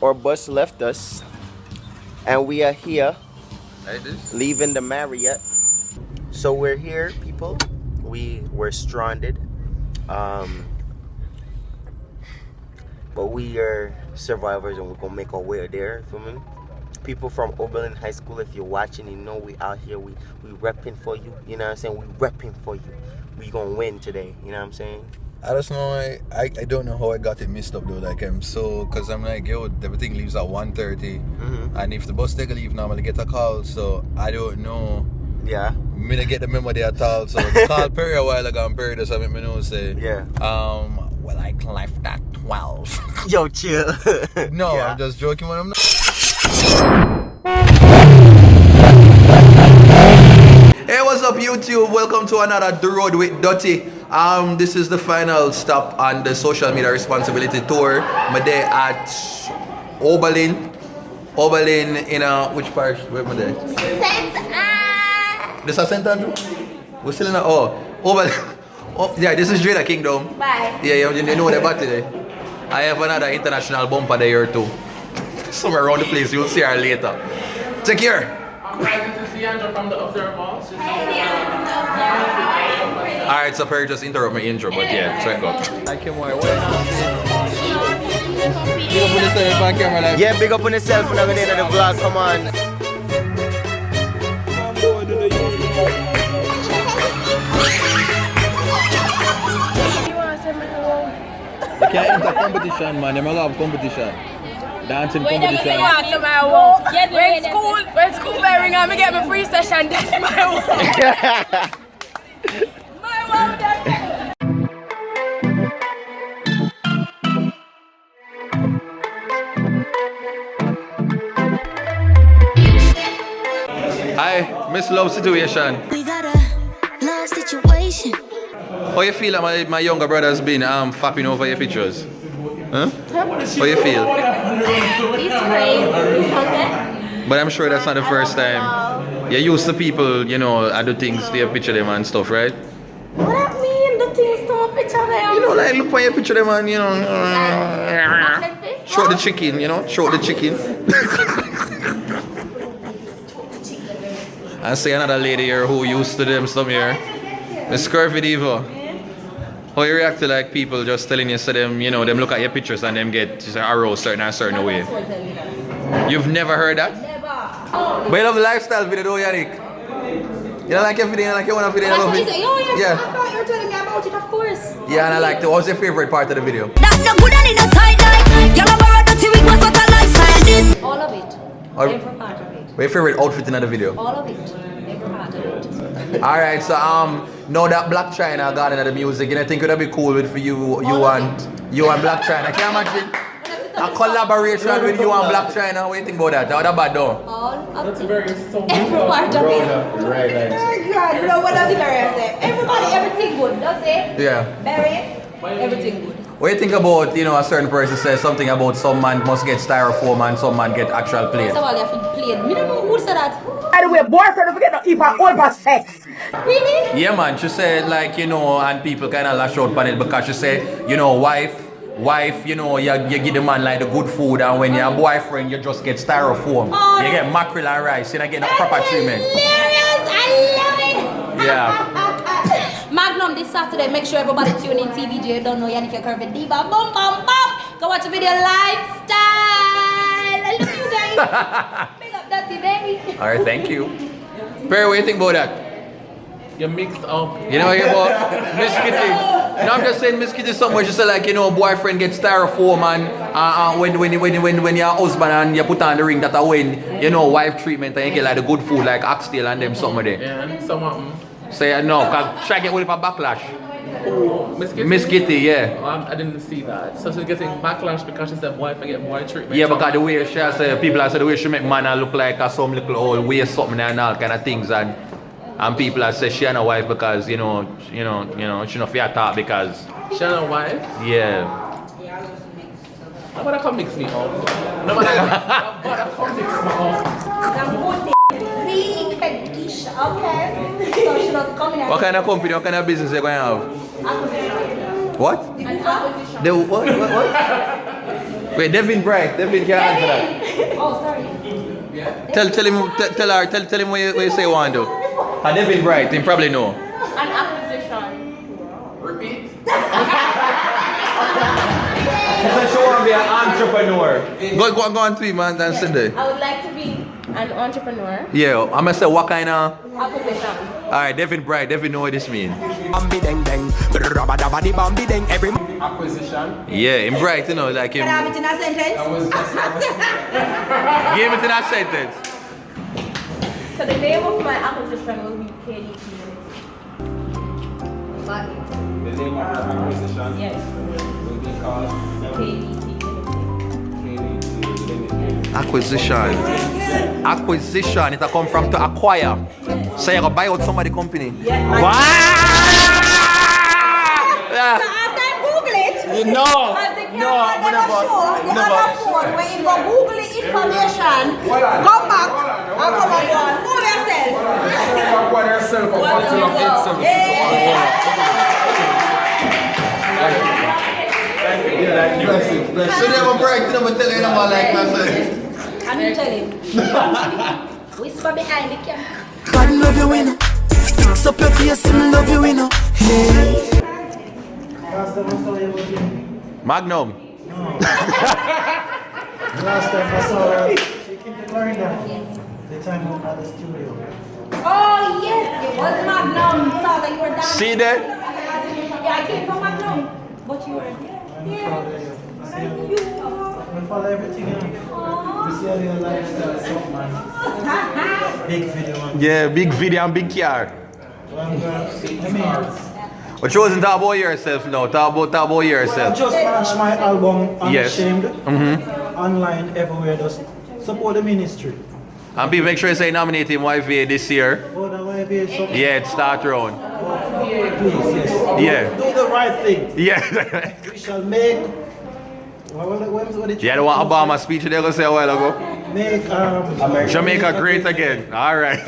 Our bus left us, and we are here, Like this? leaving the Marriott. So we're here, people. We were stranded, but we are survivors, and we're gonna make our way there. For me, people from Oberlin High School, if you're watching, you know we out here. We repping for you. You know what I'm saying? We repping for you. We gonna win today. You know what I'm saying? I just know I don't know how I got it mixed up though. Like I'm so, cause I'm like, yo, everything leaves at 1:30, and if the bus take a leave now, I'm gonna get a call. So I don't know. Yeah. Me to get the memo there at all. So the call Perry a while ago and Perry just make me know say. Yeah. Well I left at 12. Yo, chill. No, Yeah. I'm just joking when I'm not. Hey, what's up YouTube? Welcome to another The Road with Dutty. This is the final stop on the social media responsibility tour. My day at Oberlin. Oberlin in which parish? Where am I there? This is St. Andrew? We're still in Oberlin. Oh, yeah, this is Jada Kingdom. Bye. Yeah, you know what about today. I have another international bumper there too. Somewhere around the place, you'll see her later. Take care. This is Leandra from the Observer. Alright, so Perry just interrupt my intro, but yeah, so I go. I came my way. Big up on yourself on camera like. Yeah, big up on yourself when I'm in the vlog. Come on. You can't enter competition, man. You must have competition. Dancing competition. When school bearing on me get my free session, that's my one. My one, Hi, Miss Love Situation. We got a love situation. How you feel that my younger brother's been fapping over your pictures? Huh? How you feel? He's crazy. But I'm sure that's not the first time. You're used to people, you know, I do things to your picture them and stuff, right? What that mean? The things to a picture there. You know, like look on your picture them and, you know, show the chicken, you know, show the chicken. I see another lady here who used to them some here. Miss Curvy Diva. How you react to like people just telling you to them, you know, them look at your pictures and them get just aroused certain way. You've never heard that? Never. But you love the lifestyle video though, Yanique. You don't like your video, you like your one video, I love it. Yeah. I thought you were telling me about it, of course. Yeah, and I liked it. What was your favorite part of the video? That's no good and in a tight line. Y'all about Dutty week was what a lifestyle this. All of it. Every part of it. What's your favorite outfit in the video? All of it. Every part of it. Alright, so now that Black China got into the music, you know, think it would be cool with for you and Black China. Can you imagine a collaboration with you and Black China? What do you think about that? How that bad though? All of That's it. very so Every part of it. Right, Very good. You know what else I say? Everybody, everything good, that's it. Yeah. Very, everything good. What do you think about, you know, a certain person says something about some man must get styrofoam and some man get actual plate? First of all, you have to play. Me don't know who said that. By the way, boyfriend, don't forget to keep her over sex. Really? Yeah, man. She said, like, you know, and people kind of lash out on it because she said, you know, wife, you know, you give the man like the good food, and when you're a boyfriend, you just get styrofoam. You get mackerel and rice. You don't get no proper treatment. Hilarious! I love it! Yeah. Magnum this Saturday, make sure everybody tune in TVJ. Don't know Yanique Curvy Diva. Boom, boom, boom! Go watch the video lifestyle! I love you guys! Big up Dutty, baby! Alright, thank you. Perry, what do you think about that? you're mixed up. You know what you about Miss Kitty? No, I'm just saying Miss Kitty somewhere she said like, you know, boyfriend gets styrofoam and when your husband and you put on the ring that I win, you know, wife treatment and you get like the good food like oxtail and them somewhere there. Yeah, someone. Say no, cause try get with a backlash. Oh, Miss Kitty? Miss Kitty, yeah. Oh, I didn't see that. So she's getting backlash because she said boy get more treatment. Yeah, because the way she say, people are say the way she make man look like some little old waist something and all kind of things and people are say she and a wife because you know she not fear talk because She and a wife? yeah. Nobody come mix me up. Nobody come mix me up. Okay. So she was coming out. What kind of company, what kind of business you going to have? What? The what? Wait, Devin Bright. Devin can't answer that. Oh, sorry. Tell him what you say you want to do. Devin Bright, he probably know. An acquisition. Repeat. It's a show to be an entrepreneur. Go on to him and say that. I would like to be an entrepreneur. Yeah, I'm gonna say what kind of. Acquisition. Alright, Devin Bright, Devin know what this means. Acquisition. Yeah, in Bright, you know, like him. Can I have it in a sentence? Give it in a sentence. So the name of my acquisition will be KDT. But The name of your acquisition Yes. will be called KDT. Acquisition. Acquisition, it'll come from to acquire. So you gotta buy out somebody company. Wow! Yeah. after I Google it, No. as the camera never show, the other phone, when you go Google the information, come back and come on, move yourself. acquire yourself up until you get something. So they have a break, you know, but tell you no more like myself. And you tell him. Whisper behind the camera. God love you, we know. Fix up your face, him love you, we know. Hey. Magnum. Last time I saw her, she came to Florida. The time we at the studio. Oh yes, it was Magnum. Sounds like you were down. See that? Yeah, I came from Magnum. But you were there. We follow everything else. We see how your lifestyle is up, man. Big video, man. Yeah, big video and big car. But you wasn't talk about yourself now. Talk about I yourself. just launched my album, Yes. Unashamed, online everywhere. Just support the ministry. And people make sure you say nominate him YVA this year. Oh, the YBA shop. Yeah, it start round. Please, yes. Yeah. Do the right thing. Yeah. We shall make. Yeah, the one Obama speech they gonna say a while ago. Make Jamaica great again. All right.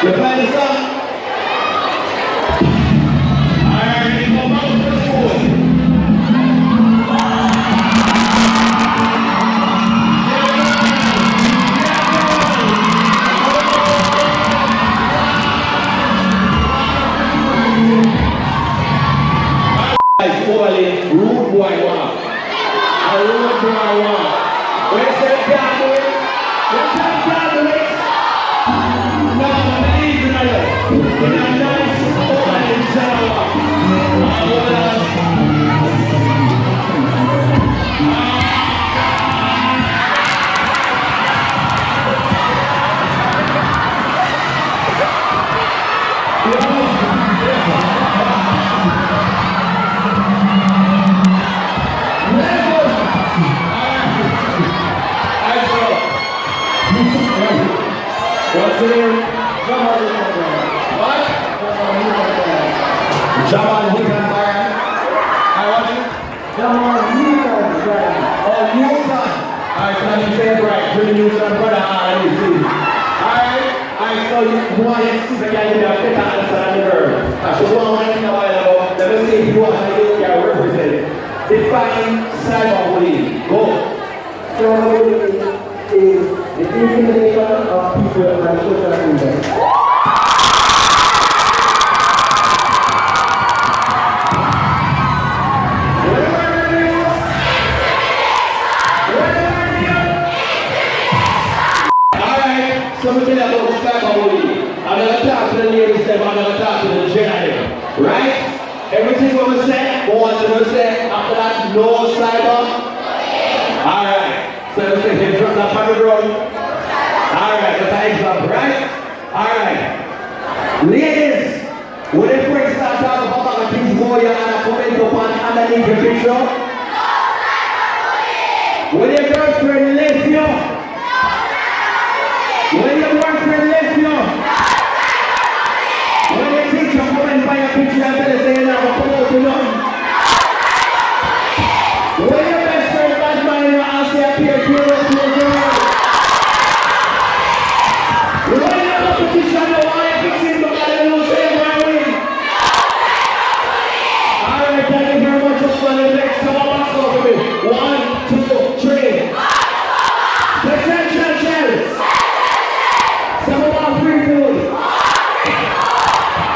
You find the song? Alright, come on to the school. Oberlin, rude boy walk. A rude boy walk. Where's the family? Where's the family? No, believe in it. In a nice Oberlin shower. What's the name? What? Jamal Newton Bryan. I want you. Jamal Newton Bryan. Oh, Newton. Alright, so you say it right. Bring Newton, brother. Alright, so you want to see the guy in the fit and the verb. So one in a while ago, let me see if you want to represent. Define cyberbullying. Go. Cyberbullying is the intimidation of people and social media. Alright, so we tell you about cyberbullying. I'm going to talk to the ladies, I'm going to talk to the gentlemen. Right? Everything we say, we want to say, after that, no cyber. Alright. So let's say him drop that on the ground. Alright, that's an example, right? Alright. Ladies, when the friends start talking about things for you and comment upon underneath your picture. When your girlfriend left you. When your boyfriend left you. When your teacher comment by your picture and tell you say you never come out to none. When your best friend bad man in your house say appear to you. When your competition no one you fix it because they don't say my way. Alright, thank you very much for the next time I'm back over me. 1, 2, 3. Attention. Some of our free food.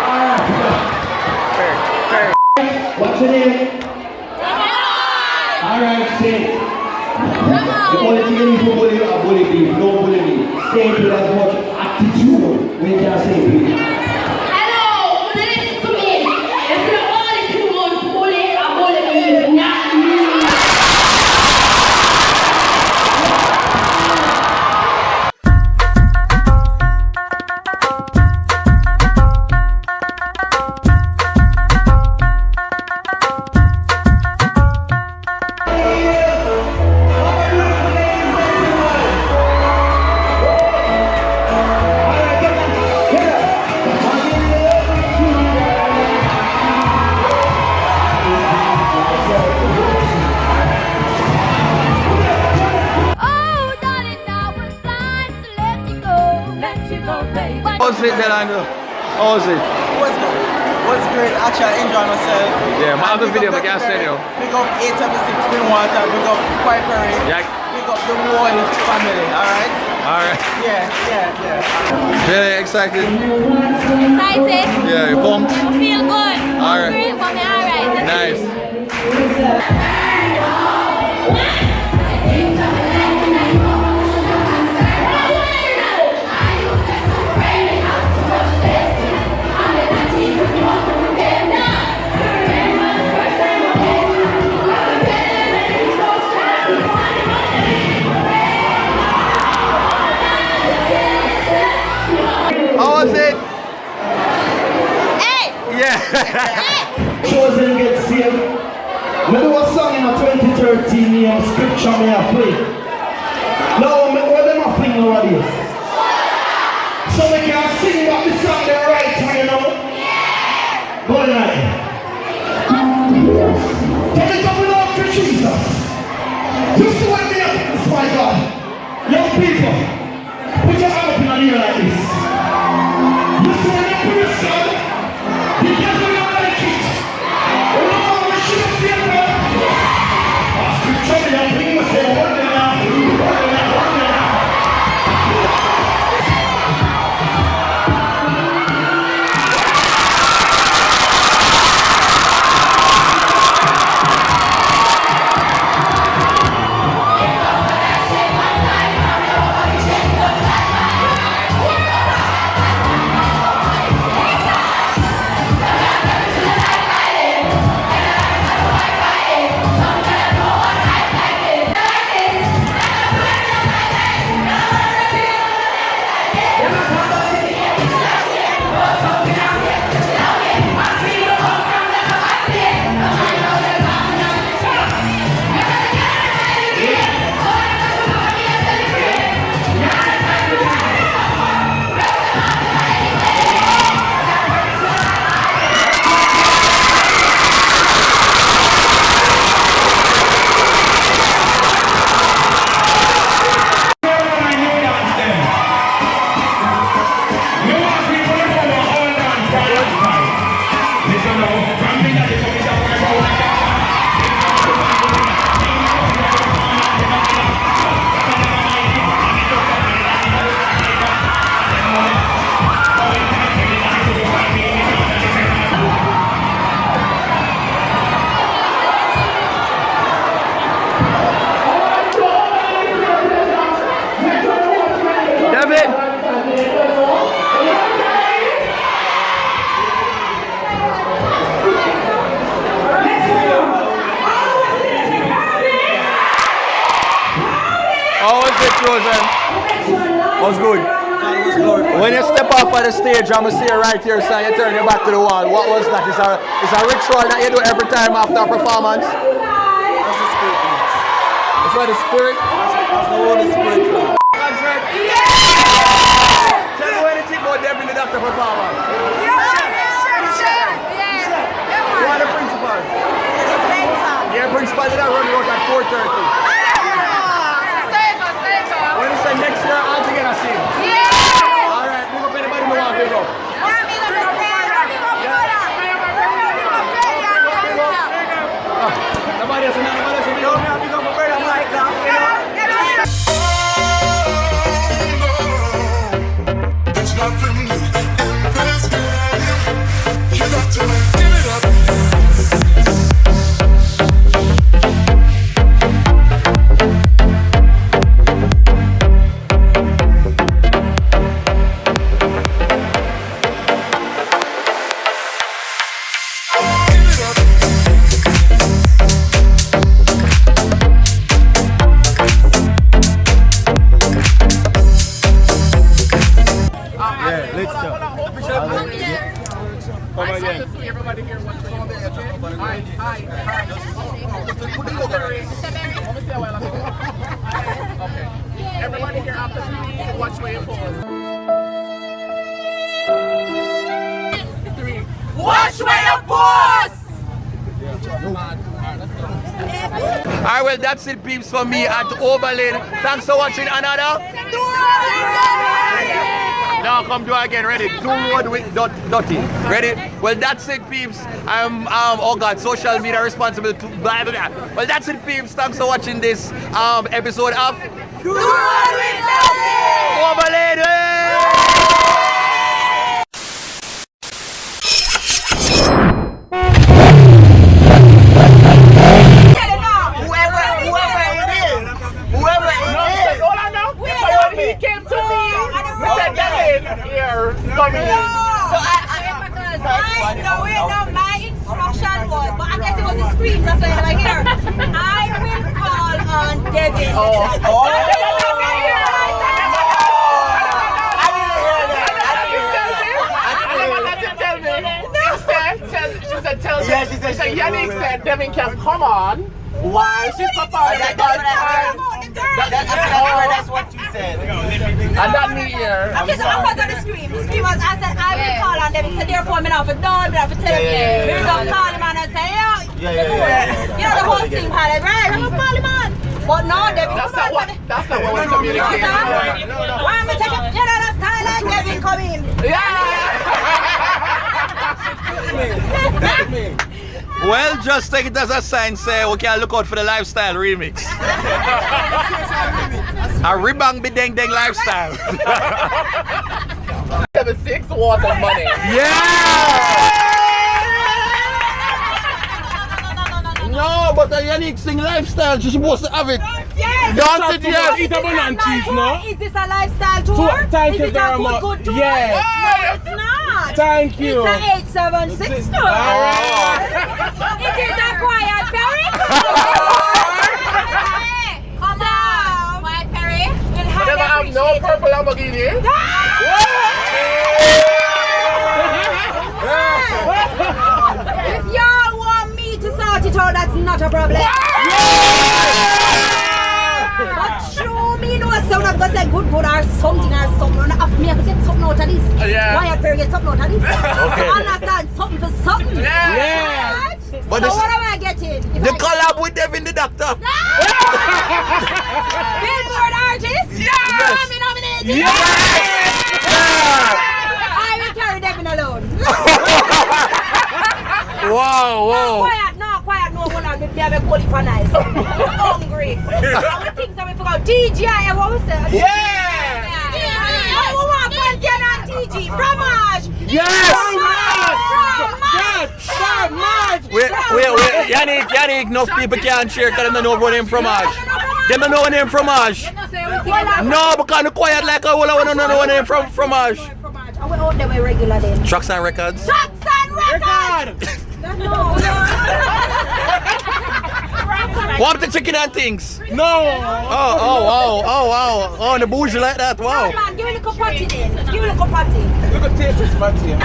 Alright. What's your name? Alright, say. The only thing you need to bully you are bully me. Don't bully me. Stay with as much attitude when you can say it. Hello, listen to me. If you only two want to bully, I'm bully me. Not me. How's it, Delano? How's it? What's great? Actually, I enjoy myself. Yeah, my other video, I can't send you. Big up 876 Spring Water, big up Pipery, Yeah. big up the whole family, alright? Alright. Yeah. Very excited. Excited? Yeah, you pumped? I feel good. Alright. Alright. Nice. How was it? Hey! Yeah. Chosen get saved. Me do a song in 2013 named Scripture me a play. Now what them a sing nowadays? So we can sing about the song the right way, you know? Go on right. Take it up and out for Jesus. You see what they are, my God. Young people, put your hand up in the air like this. was good. When you step off of the stage, I'm going to see you right here, son. You turn your back to the wall. What was that? It's a ritual that you do every time after a performance. That's the spirit. It's where the spirit. That's the Holy Spirit. Tell me what you think about Devin the Doctor performance. You are the principal. Yeah, principal did not run out at 4:30. When you say next year, all together sing. Yeah! Alright, big up anybody who wants big up. Nobody else, big up. Big up my brother Mike now, you know. There's nothing in this game. You got to give it up. Everybody here wants to go there, okay? Hi. Okay. Everybody here after me, watch where you pause. 3. Watch where you pause! Alright, well, that's it, peeps, for me at Oberlin. Thanks for watching another. Now come do it again. Ready? Do road with Dutty. Ready? Well, that's it, peeps. I'm oh god, social media responsible to blah blah blah. Well, that's it, peeps. Thanks for watching this episode of Do Road with Dutty. Oberlin. My instruction was, but I guess it was the screams, that's why I'm here. I will call on Devin. Yeah, she said Yanique said Devin can come on. Why? She's performing the first time. That's what you said. And that me here. Okay, so I was on the screen. The screen was, I said, I will call on Devin. So therefore, I'm not for done, but I'm for telling you. We're going to call him on and say, you know the whole thing, right? I'm going to call him on. But no, Devin, that's not what we're communicating. Why am I taking, you know, that's time like Devin come in. Well, just take it as a sign, say we can look out for the lifestyle remix. A ribang bideng deng lifestyle. 7-6 water money. No, but Yanique sing lifestyle. She's supposed to have it. Don't it yet? Eat a banana cheese, no? Is this a lifestyle tour? Thank is you it very a much. good tour? Yes. No, it's not. Thank you. It's a 876 tour. Alright. It is a quiet Perry. Come on. Quiet Perry. But I have no purple Lamborghini. If y'all want me to sort it out, that's not a problem. But show me no sound of say good or something. I have to get something out of this. Quiet Perry get something out of this. Okay. Understand something for something. Yeah. But so what am I getting? The collab with Devin the Doctor. Billboard artist? Yes. I'm nominated. Yes. I will carry Devin alone. Wow. No, quiet, no, hold on. Me have a goalie for nice. I'm hungry. How many things have we forgot? TGI, what was that? Yeah. We want fancy and TG. Fromage. Yes. Fromage. Wait, Yanique, enough people can't share because they don't know about him fromage. They don't know him fromage. No, because the quiet like I don't know him from fromage. I went out there with regular then. Trucks and Records. Trucks and Records! No. What the chicken and things? No. Oh, the bougie like that. Wow. Man, give me a little patty then. Give me a little patty. Look at taste this, Matty. Yeah, I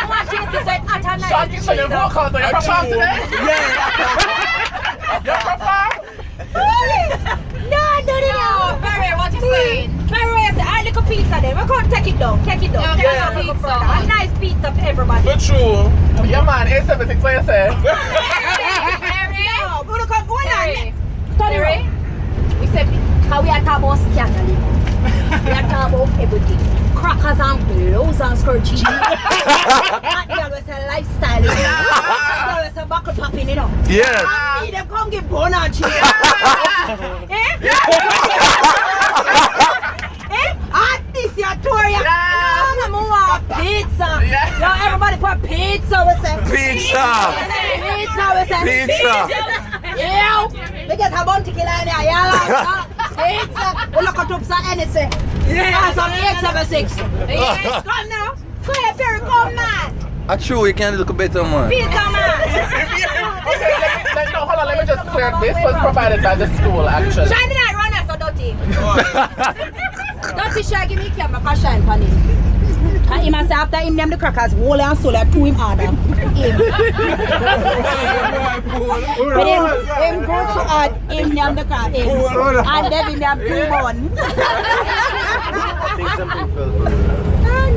want to taste this like hot and nice. Shaggy, so your vocals are your perform today? Yeah. Your perform? No, Barry, what you saying? Barry, I said, alright, little pizza then. We're going to take it down. Take it down. Yeah. Pizza. A nice pizza for everybody. But true. Yeah, man, 876, what you say? No, we're going to go on. Barry, we said, how we are talking about scandal. We are talking about everything. Crackers and blows and scourging. That girl was a lifestyle. That girl was a buckle popping, you know. Yes. And them come give bone and cheese. This your tour, yeah. No, pizza. Yo, everybody put pizza, we say. Pizza. Pizza, we say. Pizza. Yeah. We get a bounty killer in here, yeah. Pizza. We look at up some anything. Yeah. Some 876. Come now. Go ahead, Perry, come, man. True, you can look a better, man. Pizza, man. Okay, hold on, let me just clear. This was provided by the school, actually. Shine the light, run us, so Dutty. Dutty, shall give me camera, because shine for him. And he must say after him, them the crackers, whole and soul, to him harder. Him. But him go to add him, them the crackers. And then him, them 2 1.